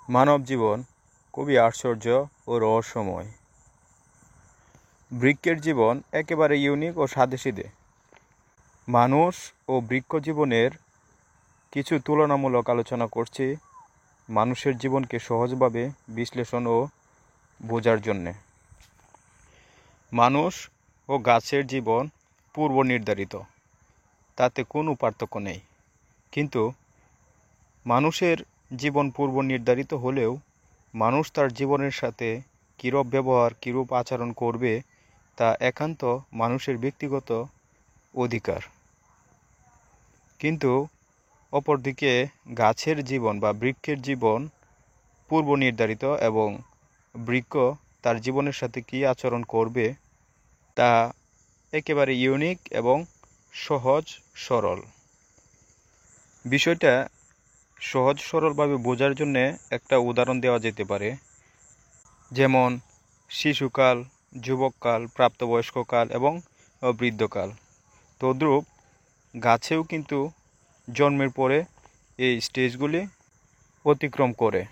মানব জীবন খুবই আশ্চর্য ও রহস্যময়। বৃক্ষের জীবন একেবারে ইউনিক ও সাদেসিধে। মানুষ ও বৃক্ষ জীবনের কিছু তুলনামূলক আলোচনা করছি মানুষের জীবনকে সহজভাবে বিশ্লেষণ ও বোঝার জন্যে। মানুষ ও গাছের জীবন পূর্ব নির্ধারিত, তাতে কোনো পার্থক্য নেই। কিন্তু মানুষের জীবন পূর্ব নির্ধারিত হলেও মানুষ তার জীবনের সাথে কীরূপ ব্যবহার, কীরূপ আচরণ করবে তা একান্ত মানুষের ব্যক্তিগত অধিকার। কিন্তু অপরদিকে গাছের জীবন বা বৃক্ষের জীবন পূর্ব নির্ধারিত এবং বৃক্ষ তার জীবনের সাথে কী আচরণ করবে তা একেবারে ইউনিক এবং সহজ সরল। বিষয়টা সহজ সরলভাবে বোঝার জন্য একটা উদাহরণ দেওয়া যেতে পারে, যেমন শিশুকাল, যুবককাল, প্রাপ্তবয়স্ককাল এবং বৃদ্ধকাল। তদ্রূপ গাছেও কিন্তু জন্মের পরে এই স্টেজগুলি অতিক্রম করে।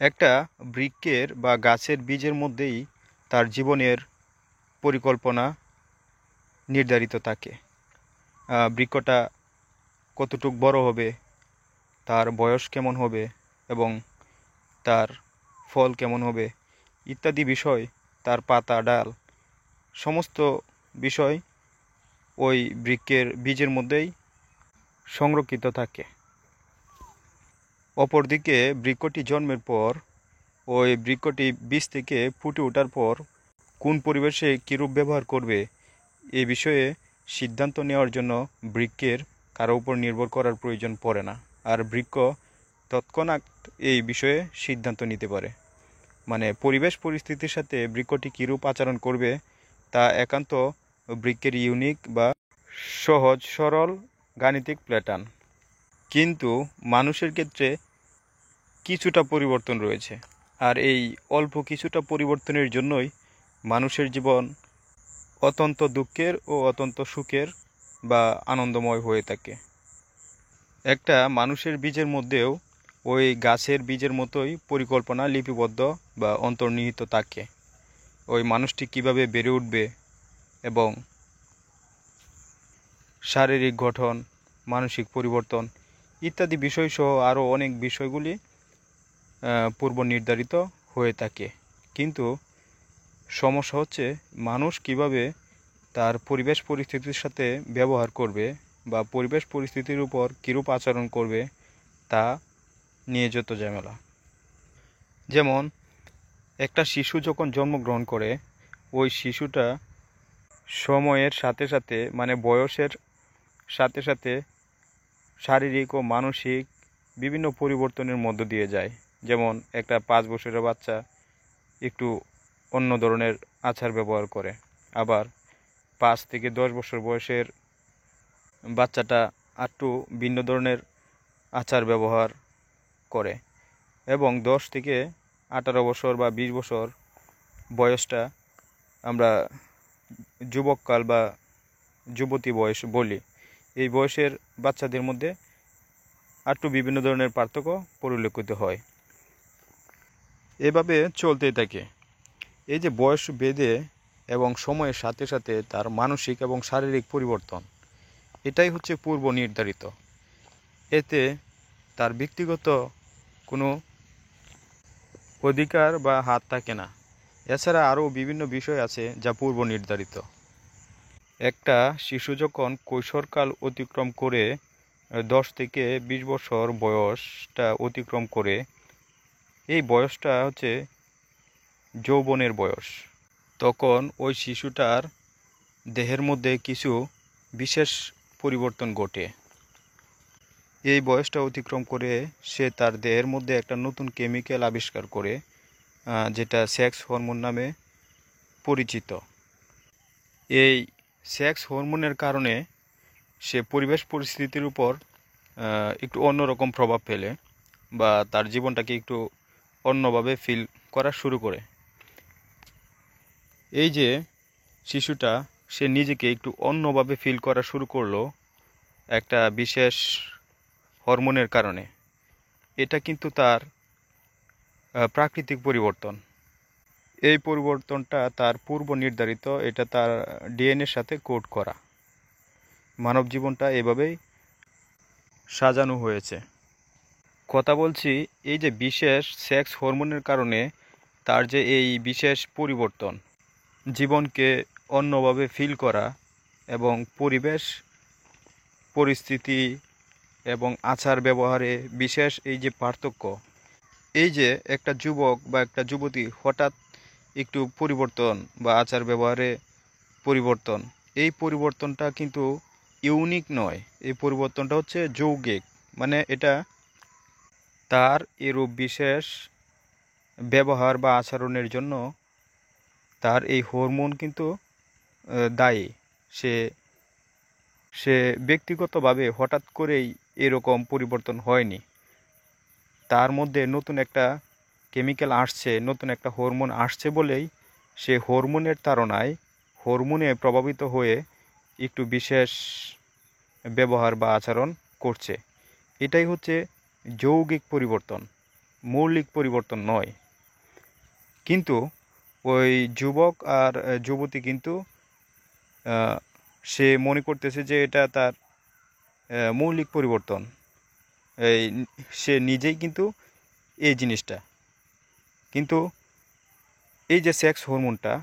একটা বৃক্ষের বা গাছের বীজের মধ্যেই তার জীবনের পরিকল্পনা নির্ধারিত থাকে। বৃক্ষটা কতটুক বড় হবে, তার বয়স কেমন হবে এবং তার ফল কেমন হবে ইত্যাদি বিষয়, তার পাতা, ডাল, সমস্ত বিষয় ওই বৃক্ষের বীজের মধ্যেই সংরক্ষিত থাকে। অপরদিকে বৃক্ষটি জন্মের পর ওই বৃক্ষটি বীজ থেকে ফুটে ওঠার পর কোন পরিবেশে কীরূপ ব্যবহার করবে এ বিষয়ে সিদ্ধান্ত নেওয়ার জন্য বৃক্ষের কারো উপর নির্ভর করার প্রয়োজন পড়ে না। আর বৃক্ষ তৎক্ষণাৎ এই বিষয়ে সিদ্ধান্ত নিতে পারে। মানে পরিবেশ পরিস্থিতির সাথে বৃক্ষটি কীরূপ আচরণ করবে তা একান্ত বৃক্ষের ইউনিক বা সহজ সরল গাণিতিক প্যাটার্ন। কিন্তু মানুষের ক্ষেত্রে কিছুটা পরিবর্তন রয়েছে, আর এই অল্প কিছুটা পরিবর্তনের জন্যই মানুষের জীবন অত্যন্ত দুঃখের ও অত্যন্ত সুখের বা আনন্দময় হয়ে থাকে। একটা মানুষের বীজের মধ্যেও ওই গাছের বীজের মতোই পরিকল্পনা লিপিবদ্ধ বা অন্তর্নিহিত থাকে। ওই মানুষটি কিভাবে বেড়ে উঠবে এবং শারীরিক গঠন, মানসিক পরিবর্তন ইত্যাদি বিষয়সহ আরও অনেক বিষয়গুলি পূর্ব নির্ধারিত হয়ে থাকে। কিন্তু সমস্যা হচ্ছে মানুষ কিভাবে তার পরিবেশ পরিস্থিতির সাথে ব্যবহার করবে বা পরিবেশ পরিস্থিতির উপর কীরূপ আচরণ করবে তা নিয়ে যত ঝামেলা। যেমন একটা শিশু যখন জন্মগ্রহণ করে, ওই শিশুটা সময়ের সাথে সাথে মানে বয়সের সাথে সাথে শারীরিক ও মানসিক বিভিন্ন পরিবর্তনের মধ্য দিয়ে যায়। যেমন একটা 5 বছরের বাচ্চা একটু অন্য ধরনের আচার ব্যবহার করে, আবার 5 থেকে 10 বছর বয়সের বাচ্চাটা একটু ভিন্ন ধরনের আচার ব্যবহার করে, এবং 10 থেকে 18 বছর বা 20 বছর বয়সটা আমরা যুবককাল বা যুবতী বয়স বলি। এই বয়সের বাচ্চাদের মধ্যে একটু বিভিন্ন ধরনের পার্থক্য পরিলক্ষিত হয়। এভাবে চলতেই থাকে। এই যে বয়স বেঁধে এবং সময়ের সাথে সাথে তার মানসিক এবং শারীরিক পরিবর্তন, এটাই হচ্ছে পূর্ব নির্ধারিত। এতে তার ব্যক্তিগত কোনো অধিকার বা হাত থাকে না। এছাড়া আরও বিভিন্ন বিষয় আছে যা পূর্ব নির্ধারিত। একটা শিশু যখন কৈশোরকাল অতিক্রম করে 10 থেকে 20 বছর বয়সটা অতিক্রম করে, এই বয়সটা হচ্ছে যৌবনের বয়স। তখন ওই শিশুটার দেহের মধ্যে কিছু বিশেষ পরিবর্তন ঘটে। এই বয়সটা অতিক্রম করে সে তার দেহের মধ্যে একটা নতুন কেমিক্যাল আবিষ্কার করে, যেটা সেক্স হরমোন নামে পরিচিত। এই সেক্স হরমোনের কারণে সে পরিবেশ পরিস্থিতির উপর একটু অন্যরকম প্রভাব ফেলে বা তার জীবনটাকে একটু অন্যভাবে ফিল করা শুরু করে। এই যে শিশুটা সে নিজেকে একটু অন্যভাবে ফিল করা শুরু করলো একটা বিশেষ হরমোনের কারণে, এটা কিন্তু তার প্রাকৃতিক পরিবর্তন। এই পরিবর্তনটা তার পূর্ব নির্ধারিত, এটা তার ডিএনএর সাথে কোড করা। মানব জীবনটা এভাবেই সাজানো হয়েছে। কথা বলছি এই যে বিশেষ সেক্স হরমোনের কারণে তার যে এই বিশেষ পরিবর্তন, জীবনকে অন্যভাবে ফিল করা এবং পরিবেশ পরিস্থিতি এবং আচার ব্যবহারে বিশেষ এই যে পার্থক্য, এই যে একটা যুবক বা একটা যুবতী হঠাৎ একটু পরিবর্তন বা আচার ব্যবহারে পরিবর্তন, এই পরিবর্তনটা কিন্তু ইউনিক নয়, এই পরিবর্তনটা হচ্ছে যৌগিক। মানে এটা তার এরূপ বিশেষ ব্যবহার বা আচরণের জন্য তার এই হরমোন কিন্তু দায়ী। সে সে ব্যক্তিগতভাবে হঠাৎ করেই এরকম পরিবর্তন হয়নি। তার মধ্যে নতুন একটা কেমিক্যাল আসছে, নতুন একটা হরমোন আসছে বলেই সে হরমোনের তাড়নায়, হরমোনে প্রভাবিত হয়ে একটু বিশেষ ব্যবহার বা আচরণ করছে। এটাই হচ্ছে যৌগিক পরিবর্তন, মৌলিক পরিবর্তন নয়। কিন্তু ওই যুবক আর যুবতী কিন্তু সে মনে করতেছে যে এটা তার মৌলিক পরিবর্তন। এই সে নিজেই কিন্তু এই জিনিসটা, কিন্তু এই যে সেক্স হরমোনটা,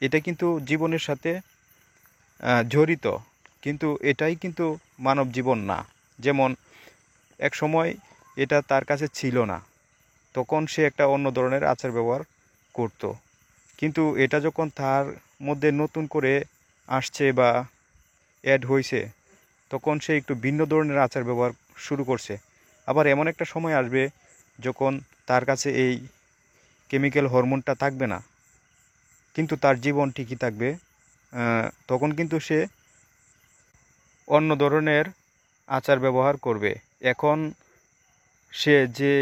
এটা কিন্তু জীবনের সাথে জড়িত, কিন্তু এটাই কিন্তু মানব জীবন না। যেমন এক সময় এটা তার কাছে ছিল না, তখন সে একটা অন্য ধরনের আচার ব্যবহার করত। কিন্তু এটা যখন তার মধ্যে নতুন করে আসছে বা অ্যাড হয়েছে, তখন সে একটু ভিন্ন ধরনের আচার ব্যবহার শুরু করছে। আবার এমন একটা সময় আসবে যখন তার কাছে এই কেমিক্যাল হরমোনটা থাকবে না, কিন্তু তার জীবন ঠিকই থাকবে। তখন কিন্তু সে অন্য ধরনের আচার ব্যবহার করবে। এখন সে যে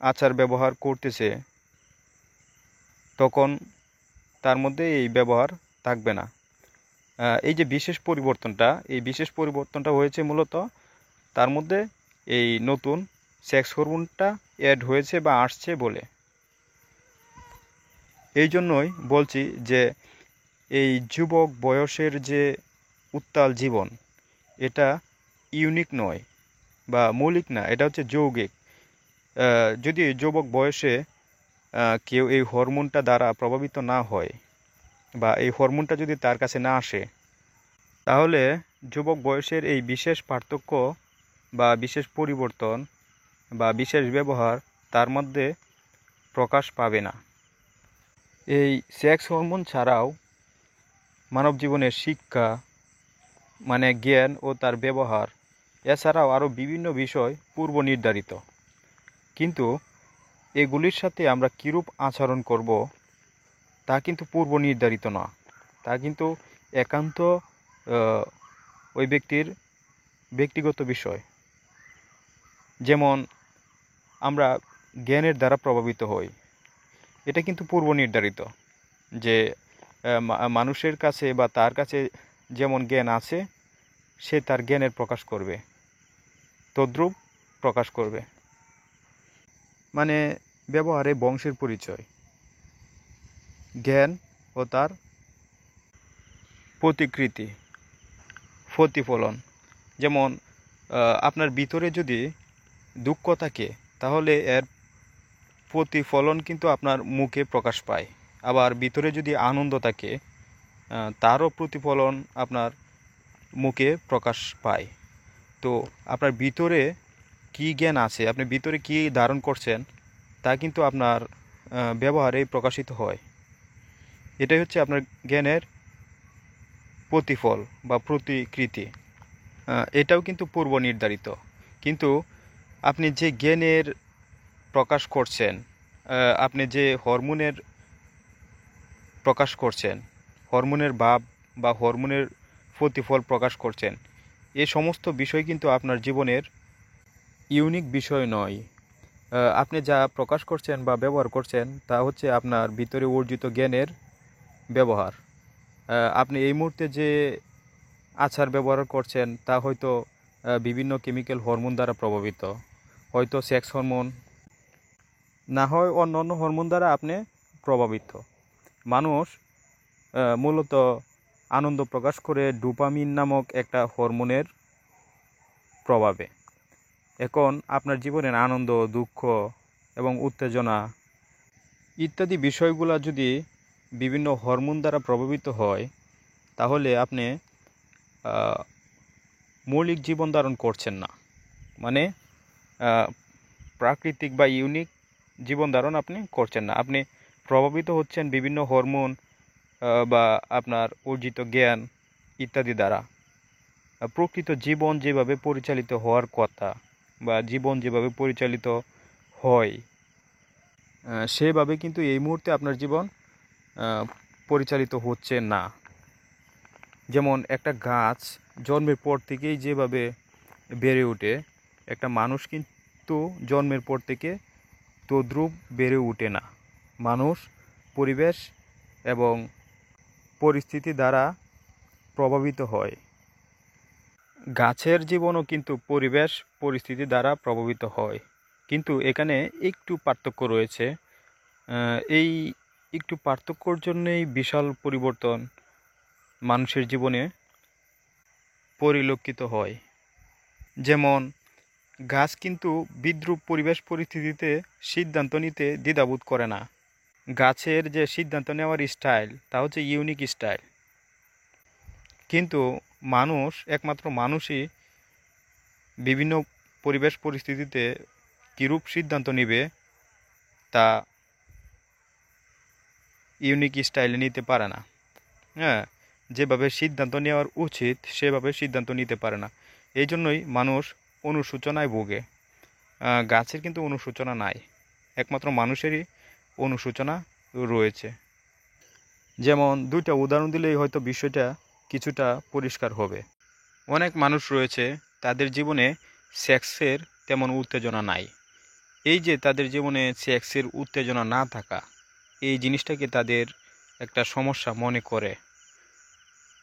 আচার ব্যবহার করতেছে, তখন তার মধ্যে এই ব্যবহার থাকবে না। এই যে বিশেষ পরিবর্তনটা, এই বিশেষ পরিবর্তনটা হয়েছে মূলত তার মধ্যে এই নতুন সেক্স হরমোনটা অ্যাড হয়েছে বা আসছে বলে। এই জন্যই বলছি যে এই যুবক বয়সের যে উত্তাল জীবন, এটা ইউনিক নয় বা মৌলিক না, এটা হচ্ছে যৌগিক। যদি যুবক বয়সে কেউ এই হরমোনটা দ্বারা প্রভাবিত না হয় বা এই হরমোনটা যদি তার কাছে না আসে, তাহলে যুবক বয়সের এই বিশেষ পার্থক্য বা বিশেষ পরিবর্তন বা বিশেষ ব্যবহার তার মধ্যে প্রকাশ পাবে না। এই সেক্স হরমোন ছাড়াও মানব জীবনের শিক্ষা, মানে জ্ঞান ও তার ব্যবহার, এছাড়াও আরও বিভিন্ন বিষয় পূর্ব নির্ধারিত। কিন্তু এগুলির সাথে আমরা কীরূপ আচরণ করব তা কিন্তু পূর্ব নির্ধারিত না, তা কিন্তু একান্ত ওই ব্যক্তির ব্যক্তিগত বিষয়। যেমন আমরা জ্ঞানের দ্বারা প্রভাবিত হই, এটা কিন্তু পূর্ব নির্ধারিত যে মানুষের কাছে বা তার কাছে যেমন জ্ঞান আছে, সে তার জ্ঞানের প্রকাশ করবে, তদ্রূপ প্রকাশ করবে। মানে ব্যবহারে বংশের পরিচয়, জ্ঞান ও তার প্রতিকৃতি, প্রতিফলন। যেমন আপনার ভিতরে যদি দুঃখ থাকে, তাহলে এর প্রতিফলন কিন্তু আপনার মুখে প্রকাশ পায়। আবার ভিতরে যদি আনন্দ থাকে, তারও প্রতিফলন আপনার মুখে প্রকাশ পায়। তো আপনার ভিতরে কী জ্ঞান আছে, আপনি ভিতরে কী ধারণ করছেন, তা কিন্তু আপনার ব্যবহারে প্রকাশিত হয়। এটাই হচ্ছে আপনার জ্ঞানের প্রতিফল বা প্রতিকৃতি। এটাও কিন্তু পূর্ব নির্ধারিত। কিন্তু আপনি যে জ্ঞানের প্রকাশ করছেন, আপনি যে হরমোনের প্রকাশ করছেন, হরমোনের ভাব বা হরমোনের প্রতিফল প্রকাশ করছেন, এ সমস্ত বিষয় কিন্তু আপনার জীবনের ইউনিক বিষয় নয়। আপনি যা প্রকাশ করছেন বা ব্যবহার করছেন, তা হচ্ছে আপনার ভিতরে অর্জিত জ্ঞানের ব্যবহার। আপনি এই মুহূর্তে যে আচার ব্যবহার করছেন, তা হয়তো বিভিন্ন কেমিক্যাল হরমোন দ্বারা প্রভাবিত, হয়তো সেক্স হরমোন, না হয় অন্য অন্য হরমোন দ্বারা আপনি প্রভাবিত। মানুষ মূলত আনন্দ প্রকাশ করে ডোপামিন নামক একটা হরমোনের প্রভাবে। এখন আপনার জীবনের আনন্দ, দুঃখ এবং উত্তেজনা ইত্যাদি বিষয়গুলো যদি বিভিন্ন হরমোন দ্বারা প্রভাবিত হয়, তাহলে আপনি মৌলিক জীবন ধারণ করছেন না, মানে প্রাকৃতিক বা ইউনিক জীবন ধারণ আপনি করছেন না। আপনি প্রভাবিত হচ্ছেন বিভিন্ন হরমোন বা আপনার অর্জিত জ্ঞান ইত্যাদি দ্বারা। প্রকৃত জীবন যেভাবে পরিচালিত হওয়ার কথা বা জীবন যেভাবে পরিচালিত হয়, সেভাবে কিন্তু এই মুহূর্তে আপনার জীবন পরিচালিত হচ্ছে না। যেমন একটা গাছ জন্মের পর থেকেই যেভাবে বেড়ে ওঠে, একটা মানুষ কিন্তু জন্মের পর থেকে তদ্রূপ বেড়ে ওঠে না। মানুষ পরিবেশ এবং পরিস্থিতি দ্বারা প্রভাবিত হয়। গাছের জীবনও কিন্তু পরিবেশ পরিস্থিতি দ্বারা প্রভাবিত হয়, কিন্তু এখানে একটু পার্থক্য রয়েছে। এই একটু পার্থক্যর জন্যই বিশাল পরিবর্তন মানুষের জীবনে পরিলক্ষিত হয়। যেমন গাছ কিন্তু বিদ্রূপ পরিবেশ পরিস্থিতিতে সিদ্ধান্ত নিতে দ্বিধাবোধ করে না। গাছের যে সিদ্ধান্ত নেওয়ার স্টাইল, তা হচ্ছে ইউনিক স্টাইল। কিন্তু মানুষ, একমাত্র মানুষই বিভিন্ন পরিবেশ পরিস্থিতিতে কীরূপ সিদ্ধান্ত নেবে তা ইউনিক স্টাইলে নিতে পারে না। হ্যাঁ, যেভাবে সিদ্ধান্ত নেওয়ার উচিত সেভাবে সিদ্ধান্ত নিতে পারে না। এই জন্যই মানুষ অনুশোচনায় ভোগে। গাছের কিন্তু অনুশোচনা নাই, একমাত্র মানুষেরই অনুশোচনা রয়েছে। যেমন দুইটা উদাহরণ দিলেই হয়তো বিষয়টা কিছুটা পরিষ্কার হবে। অনেক মানুষ রয়েছে, তাদের জীবনে সেক্সের তেমন উত্তেজনা নাই। এই যে তাদের জীবনে সেক্সের উত্তেজনা না থাকা, এই জিনিসটাকে তাদের একটা সমস্যা মনে করে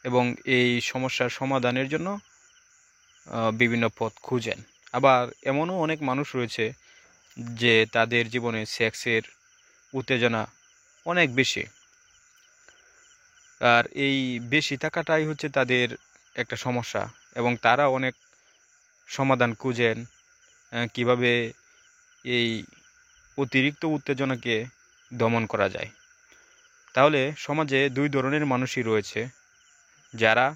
এবং এই সমস্যার সমাধানের জন্য বিভিন্ন পথ খুঁজেন। আবার এমনও অনেক মানুষ রয়েছে যে তাদের জীবনে সেক্সের উত্তেজনা অনেক বেশি, আর এই বেশি থাকাটাই হচ্ছে তাদের একটা সমস্যা এবং তারা অনেক সমাধান খুঁজেন কিভাবে এই অতিরিক্ত উত্তেজনাকে দমন করা যায়। তাহলে সমাজে দুই ধরনের মানুষই রয়েছে, যারা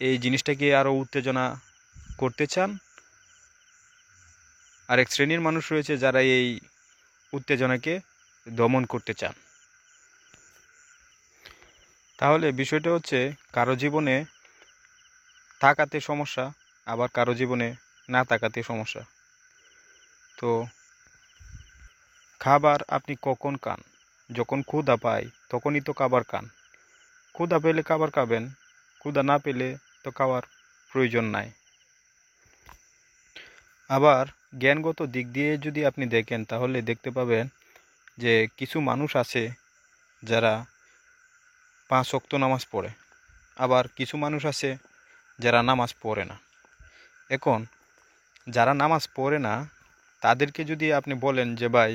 এই জিনিসটাকে আরও উত্তেজনা করতে চান, আরেক শ্রেণীর মানুষ রয়েছে যারা এই উত্তেজনাকে দমন করতে চান। তাহলে বিষয়টা হচ্ছে কারো জীবনে থাকাতে সমস্যা, আবার কারো জীবনে না থাকাতে সমস্যা। তো খাবার আপনি কখন খান? যখন ক্ষুধা পায় তখনই তো খাবার খান। ক্ষুধা পেলে খাবার খাবেন, ক্ষুধা না পেলে তো খাওয়ার প্রয়োজন নাই। আবার জ্ঞানগত দিক দিয়ে যদি আপনি দেখেন, তাহলে দেখতে পাবেন যে কিছু মানুষ আছে যারা 5 ওয়াক্ত নামাজ পড়ে, আবার কিছু মানুষ আছে যারা নামাজ পড়ে না। এখন যারা নামাজ পড়ে না, তাদেরকে যদি আপনি বলেন যে ভাই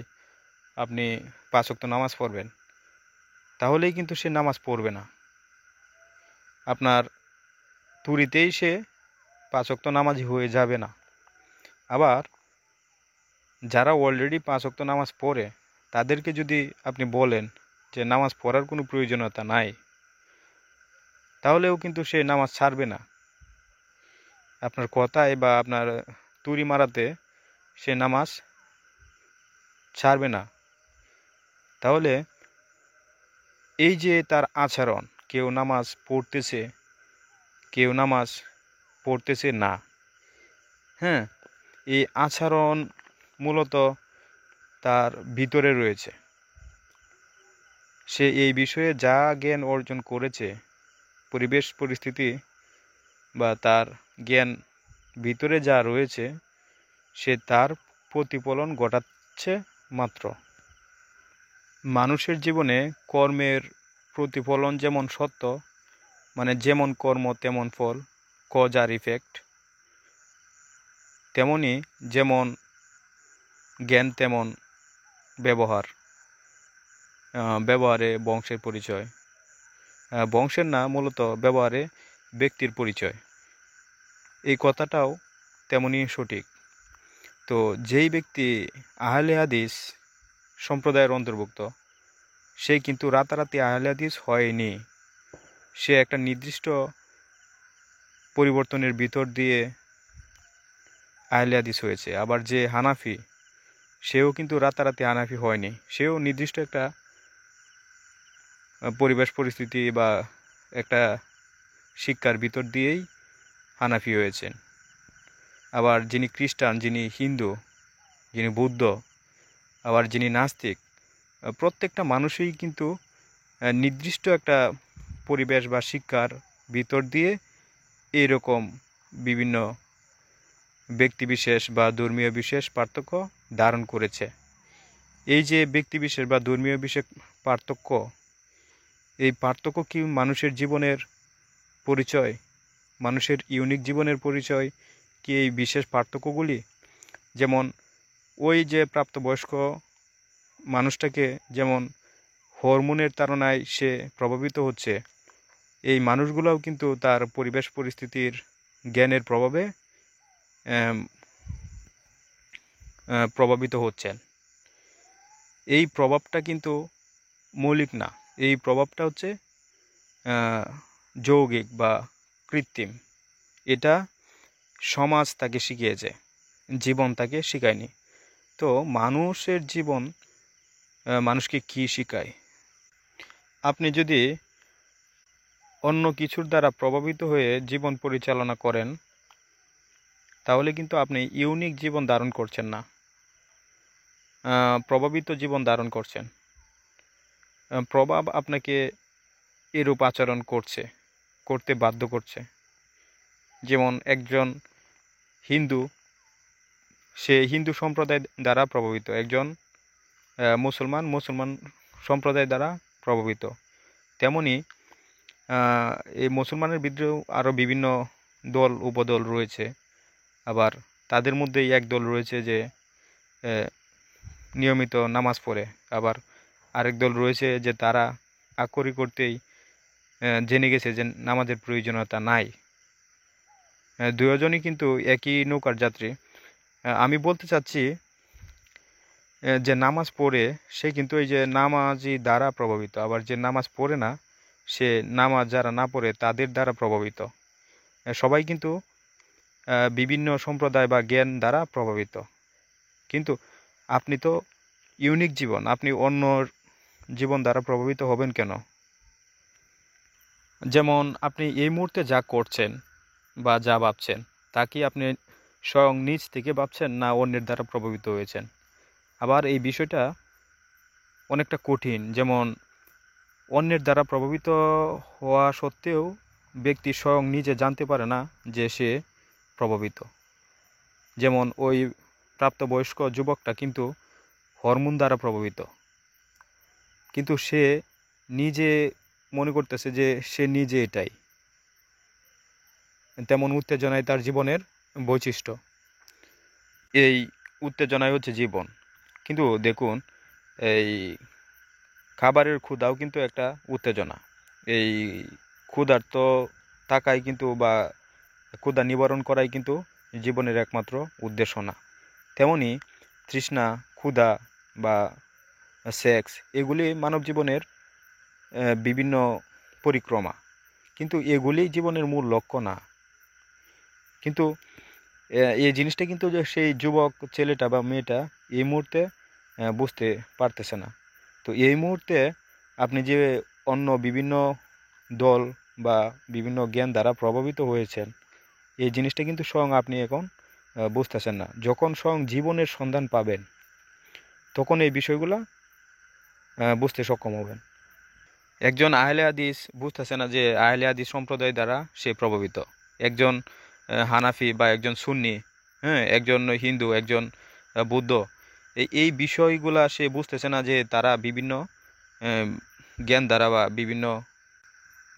আপনি 5 ওয়াক্ত নামাজ পড়বেন, তাহলেই কিন্তু সে নামাজ পড়বে না। আপনার তুরিতেই সে 5 ওয়াক্ত নামাজি হয়ে যাবে না। আবার যারা অলরেডি 5 ওয়াক্ত নামাজ পড়ে, তাদেরকে যদি আপনি বলেন যে নামাজ পড়ার কোনো প্রয়োজনীয়তা নাই, তাহলেও কিন্তু সে নামাজ ছাড়বে না। আপনার কথায় বা আপনার তুড়ি মারাতে সে নামাজ ছাড়বে না। তাহলে এই যে তার আচরণ, কেউ নামাজ পড়তেছে, কেউ নামাজ পড়তেছে না, হ্যাঁ, এই আচরণ মূলত তার ভিতরে রয়েছে। সে এই বিষয়ে যা জ্ঞান অর্জন করেছে, পরিবেশ পরিস্থিতি বা তার জ্ঞান ভিতরে যা রয়েছে, সে তার প্রতিফলন ঘটাচ্ছে মাত্র। মানুষের জীবনে কর্মের প্রতিফলন যেমন সত্য, মানে যেমন কর্ম তেমন ফল, কজ আর ইফেক্ট, তেমনি যেমন জ্ঞান তেমন ব্যবহার, ব্যবহারে বংশের পরিচয়, বংশের না, মূলত ব্যবহারে ব্যক্তির পরিচয়, এই কথাটাও তেমনই সঠিক। তো যেই ব্যক্তি আহলে হাদিস সম্প্রদায়ের অন্তর্ভুক্ত, সে কিন্তু রাতারাতি আহলে হাদিস হয়নি। সে একটা নির্দিষ্ট পরিবর্তনের ভিতর দিয়ে আহলে হাদিস হয়েছে। আবার যে হানাফি, সেও কিন্তু রাতারাতি হানাফি হয়নি। সেও নির্দিষ্ট একটা পরিবেশ পরিস্থিতি বা একটা শিক্ষার ভিতর দিয়েই হানাফি হয়েছেন। আবার যিনি খ্রিস্টান, যিনি হিন্দু, যিনি বৌদ্ধ, আবার যিনি নাস্তিক, প্রত্যেকটা মানুষই কিন্তু নির্দিষ্ট একটা পরিবেশ বা শিক্ষার ভিতর দিয়ে এইরকম বিভিন্ন ব্যক্তিবিশেষ বা ধর্মীয় বিশেষ পার্থক্য ধারণ করেছে। এই যে ব্যক্তিবিশেষ বা ধর্মীয় বিশেষ পার্থক্য, এই পার্থক্য কি মানুষের জীবনের পরিচয়, মানুষের ইউনিক জীবনের পরিচয় কি এই বিশেষ পার্থক্যগুলি? যেমন ওই যে প্রাপ্তবয়স্ক মানুষটাকে যেমন হরমোনের তাড়নায় সে প্রভাবিত হচ্ছে, এই মানুষগুলোও কিন্তু তার পরিবেশ পরিস্থিতির জ্ঞানের প্রভাবে প্রভাবিত হচ্ছেন। এই প্রভাবটা কিন্তু মৌলিক না, এই প্রভাবটা হচ্ছে যৌগিক বা কৃত্রিম। এটা সমাজ তাকে শিখিয়েছে, জীবন তাকে শেখায়নি। তো মানুষের জীবন মানুষকে কি শেখায়? আপনি যদি অন্য কিছুর দ্বারা প্রভাবিত হয়ে জীবন পরিচালনা করেন, তাহলে কিন্তু আপনি ইউনিক জীবন ধারণ করছেন না, প্রভাবিত জীবন ধারণ করছেন। প্রভাব আপনাকে এরূপ আচরণ করতে বাধ্য করছে। যেমন একজন হিন্দু, সে হিন্দু সম্প্রদায় দ্বারা প্রভাবিত, একজন মুসলমান সম্প্রদায় দ্বারা প্রভাবিত। তেমনি এই মুসলমানের ভিতরেও আরও বিভিন্ন দল উপদল রয়েছে। আবার তাদের মধ্যেই এক দল রয়েছে যে নিয়মিত নামাজ পড়ে। আবার আরেক দল রয়েছে যে তারা আকরি করতেই জেনে গেছে যে নামাজের প্রয়োজনীয়তা নাই। দুজনই কিন্তু একই নৌকার যাত্রী। আমি বলতে চাচ্ছি যে নামাজ পড়ে সে কিন্তু এই যে নামাজি দ্বারা প্রভাবিত, আবার যে নামাজ পড়ে না, সে নামাজ যারা না পড়ে তাদের দ্বারা প্রভাবিত। সবাই কিন্তু বিভিন্ন সম্প্রদায় বা জ্ঞান দ্বারা প্রভাবিত। কিন্তু আপনি তো ইউনিক জীবন, আপনি অন্য জীবন দ্বারা প্রভাবিত হবেন কেন? যেমন আপনি এই মুহূর্তে যা করছেন বা যা ভাবছেন, তা কি আপনি স্বয়ং নিজ থেকে ভাবছেন, না অন্যের দ্বারা প্রভাবিত হয়েছেন? আবার এই বিষয়টা অনেকটা কঠিন। যেমন অন্যের দ্বারা প্রভাবিত হওয়া সত্ত্বেও ব্যক্তি স্বয়ং নিজে জানতে পারে না যে সে প্রভাবিত। যেমন ওই প্রাপ্তবয়স্ক যুবকটা কিন্তু হরমোন দ্বারা প্রভাবিত, কিন্তু সে নিজে মনে করতেছে যে সে নিজে এটাই। তেমন উত্তেজনায় তার জীবনের বৈশিষ্ট্য, এই উত্তেজনাই হচ্ছে জীবন। কিন্তু দেখুন, এই খাবারের ক্ষুধাও কিন্তু একটা উত্তেজনা। এই ক্ষুধার্ত থাকাই কিন্তু বা ক্ষুধা নিবারণ করাই কিন্তু জীবনের একমাত্র উদ্দেশ্য না। তেমনি তৃষ্ণা, ক্ষুধা বা সেক্স, এগুলি মানব জীবনের বিভিন্ন পরিক্রমা, কিন্তু এগুলি জীবনের মূল লক্ষ্য না। কিন্তু এই জিনিসটা কিন্তু যে সেই যুবক ছেলেটা বা মেয়েটা এই মুহূর্তে বুঝতে পারতেছে না। তো এই মুহূর্তে আপনি যে অন্য বিভিন্ন দল বা বিভিন্ন জ্ঞান দ্বারা প্রভাবিত হয়েছেন, এই জিনিসটা কিন্তু স্বয়ং আপনি এখন বুঝতেছেন না। যখন স্বয়ং জীবনের সন্ধান পাবেন, তখন এই বিষয়গুলো বুঝতে সক্ষম হবেন। একজন আহলে হাদিস বুঝতেছে না যে আহলে হাদিস সম্প্রদায় দ্বারা সে প্রভাবিত। একজন হানাফি বা একজন সুন্নি, একজন হিন্দু, একজন বৌদ্ধ, এই বিষয়গুলা সে বুঝতেছে না যে তারা বিভিন্ন জ্ঞান দ্বারা বা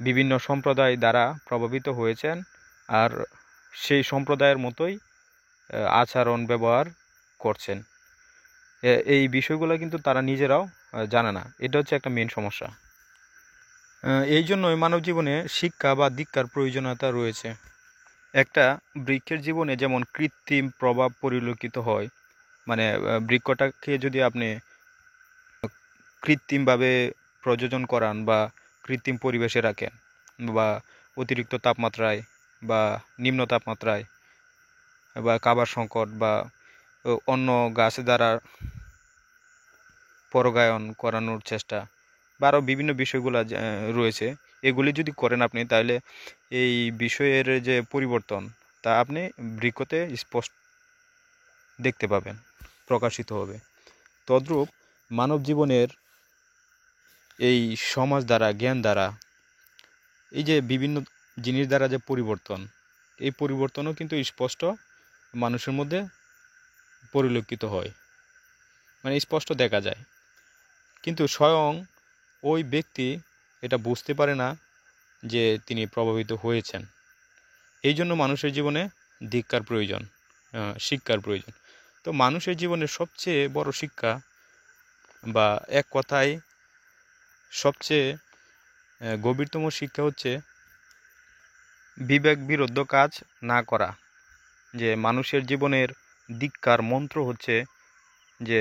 বিভিন্ন সম্প্রদায় দ্বারা প্রভাবিত হয়েছেন, আর সেই সম্প্রদায়ের মতোই আচরণ ব্যবহার করছেন। এই বিষয়গুলো কিন্তু তারা নিজেরাও জানে না। এটা হচ্ছে একটা মেন সমস্যা। এই জন্যই মানব জীবনে শিক্ষা বা দীক্ষার প্রয়োজনীয়তা রয়েছে। একটা বৃক্ষের জীবনে যেমন কৃত্রিম প্রভাব পরিলক্ষিত হয়, মানে বৃক্ষটাকে যদি আপনি কৃত্রিমভাবে প্রযোজন করান বা কৃত্রিম পরিবেশে রাখেন বা অতিরিক্ত তাপমাত্রায় বা নিম্ন তাপমাত্রায় বা খাবার সংকট বা অন্য গাছ দ্বারা পরাগায়ন করানোর চেষ্টা বা আরও বিভিন্ন বিষয়গুলো রয়েছে, এগুলি যদি করেন আপনি, তাহলে এই বিষয়ের যে পরিবর্তন তা আপনি বৃক্ষতে স্পষ্ট দেখতে পাবেন, প্রকাশিত হবে। তদ্রূপ মানব জীবনের এই সমাজ দ্বারা, জ্ঞান দ্বারা, এই যে বিভিন্ন জিনিস দ্বারা যে পরিবর্তন, এই পরিবর্তনও কিন্তু স্পষ্ট মানুষের মধ্যে পরিলক্ষিত হয়, মানে স্পষ্ট দেখা যায়। কিন্তু স্বয়ং ওই ব্যক্তি এটা বুঝতে পারে না যে তিনি প্রভাবিত হয়েছেন। এই জন্য মানুষের জীবনে দীক্ষার প্রয়োজন, শিক্ষার প্রয়োজন। তো মানুষের জীবনের সবচেয়ে বড় শিক্ষা বা এক কথায় সবচেয়ে গভীরতম শিক্ষা হচ্ছে বিবেক বিরুদ্ধ কাজ না করা। যে মানুষের জীবনের দীক্ষার মন্ত্র হচ্ছে যে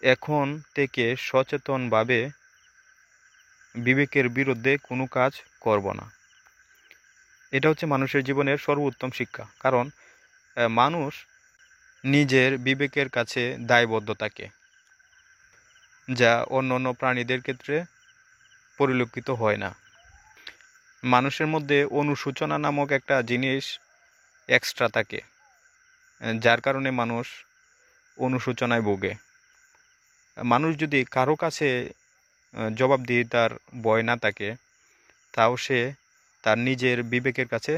এখন থেকে সচেতনভাবে বিবেকের বিরুদ্ধে কোনো কাজ করব না। এটা হচ্ছে মানুষের জীবনের সর্বোত্তম শিক্ষা। কারণ মানুষ নিজের বিবেকের কাছে দায়বদ্ধ থাকে, যা অন্য অন্য প্রাণীদের ক্ষেত্রে পরিলক্ষিত হয় না। মানুষের মধ্যে অনুশোচনা নামক একটা জিনিস এক্সট্রা থাকে, যার কারণে মানুষ অনুশোচনায় ভোগে। মানুষ যদি কারো কাছে জবাবদিহিতার ভয় না থাকে, তাও সে তার নিজের বিবেকের কাছে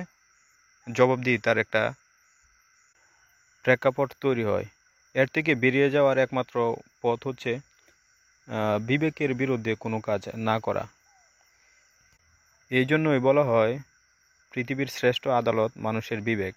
জবাবদিহিতার একটা প্রেক্ষাপট তৈরি হয়। এর থেকে বেরিয়ে যাওয়ার একমাত্র পথ হচ্ছে বিবেকের বিরুদ্ধে কোনো কাজ না করা। এই জন্যই বলা হয় পৃথিবীর শ্রেষ্ঠ আদালত মানুষের বিবেক।